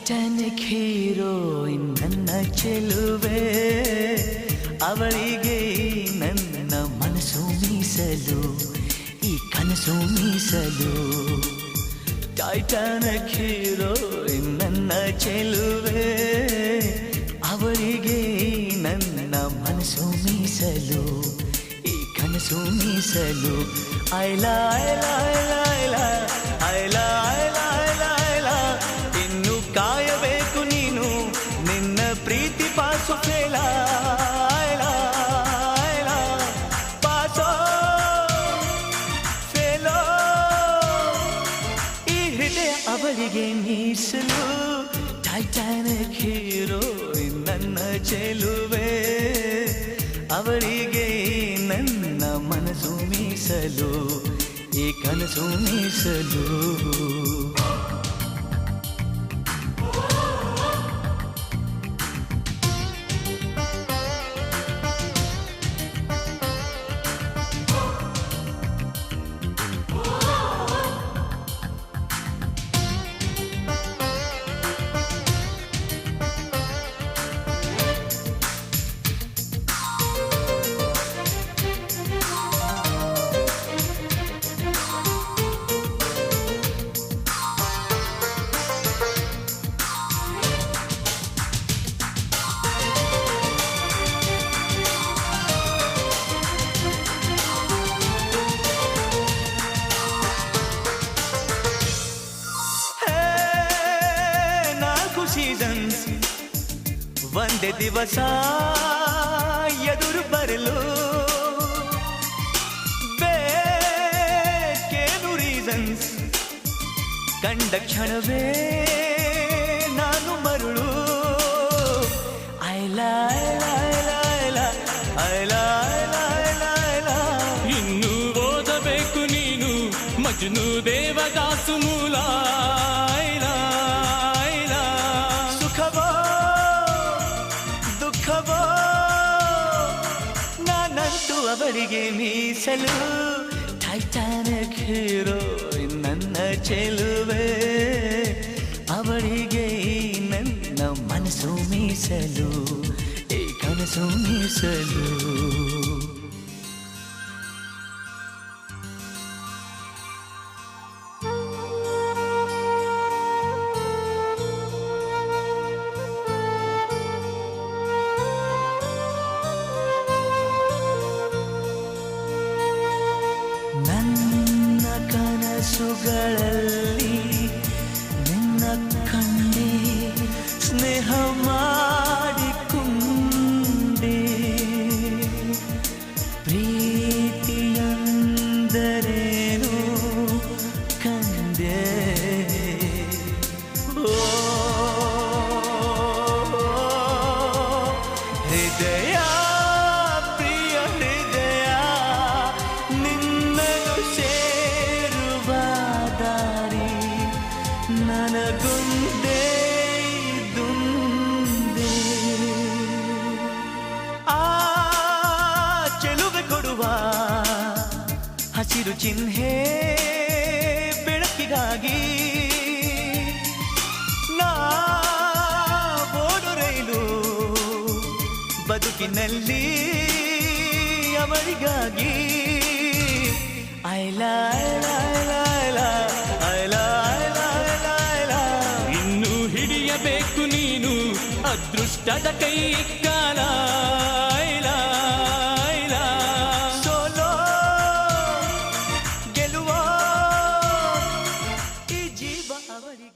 Titanic heroine ನನ್ನ ಚೆಲುವೆ, ಅವಳಿಗೆ ನನ್ನ ಮನಸ್ಸು ಮೀಸಲು, ಈ ಕನಸು ಮೀಸಲು. ಟೈಟಾನಿಕ್ ಹೀರೋಯಿನ್ ನನ್ನ ಚೆಲುವೆ, ಅವಳಿಗೆ ನನ್ನ ಮನಸ್ಸು ಮೀಸಲು, ಈ ಕನಸು ಮೀಸಲು. ಐಲಾ ಐಲಾ ಐಲಾ ಐಲಾ ಐಲಾ ಐಲಾ ಐಲಾ ಐಲಾ, ಇನ್ನು ಕಾಯಬೇಕು ನೀನು ನಿನ್ನ ಪ್ರೀತಿ ಪಾಸು ಫೇಲ. ಐಲಾ ಐಲಾ ಪಾಸೋ ಫೇಲೋ, ಈ ಹೃದಯ ಅವಳಿಗೆ ಮೀಸಲು. ಟೈಟಾನಿಕ್ ಹೀರೋಯಿನ್ ನನ್ನ ಚೆಲುವೆ, ಅವಳಿಗೆ ನನ್ನ ಮನಸ್ಸು ಮೀಸಲು, ಈ ಕನಸು ಮೀಸಲು. ಸೀಸನ್ಸ್ ಒಂದೇ ದಿವಸ ಎದುರು ಬರಲು, ಬೇಕೇನು ರೀಸನ್ಸ್, ಕಂಡ ಕ್ಷಣವೇ ನಾನು ಮರುಳು. ಐಲಾ ಐಲಾ ಐಲಾ ಐಲಾ ಐಲಾ ಐಲಾ ಐಲಾ ಐಲಾ, ಇನ್ನು ಓದಬೇಕು ನೀನು ಮಜ್ನು ದೇವದಾಸು ಮೂಲ. ಐಲಾ ಐಲಾ ಸುಖವೋ ದುಃಖವೋ ನಾನಂತೂ ಅವಳಿಗೆ ಮೀಸಲು. ಟೈಟಾನಿಕ್ ಹೀರೋಯಿನ್ ನನ್ನ ಚೆಲುವೆ, ಅವಳಿಗೆ ನನ್ನ ಮನಸ್ಸು ಮೀಸಲು, ಈ ಕನಸು ಮೀಸಲು. ನನ್ನ ಕನಸುಗಳಲ್ಲಿ ನಿನ್ನ ಕಂಡೆ, ಸ್ನೇಹ ಮಾಡಿಕೊಂಡೆ, ಪ್ರೀತಿಯಂದರೇನು ಕಂಡೆ. ಓ ಹೃದಯ ಪ್ರಿಯ ಹೃದಯ, ನಿನ್ನನ್ನು ಸೇರುವ ದಾರಿ ನನಗೊಂದೇ ದುಂದೆ. ಆ ಚೆಲುವೆ ಕೊಡುವ ಹಸಿರು ಚಿಹ್ನೆ ಬೆಳಕಿಗಾಗಿ, ನಾ ಓಡು ರೈಲು ಬದುಕಿನಲ್ಲಿ ಅವಳಿಗಾಗಿ. ಐಲಾ ಐಲಾ ಐಲಾ ಐಲಾ ಐಲಾ ಐಲಾ ಐಲಾ ಐಲಾ, ಇನ್ನು ಹಿಡಿಯಬೇಕು ನೀನು ಅದೃಷ್ಟದ ಕೈ ಕಾಲ.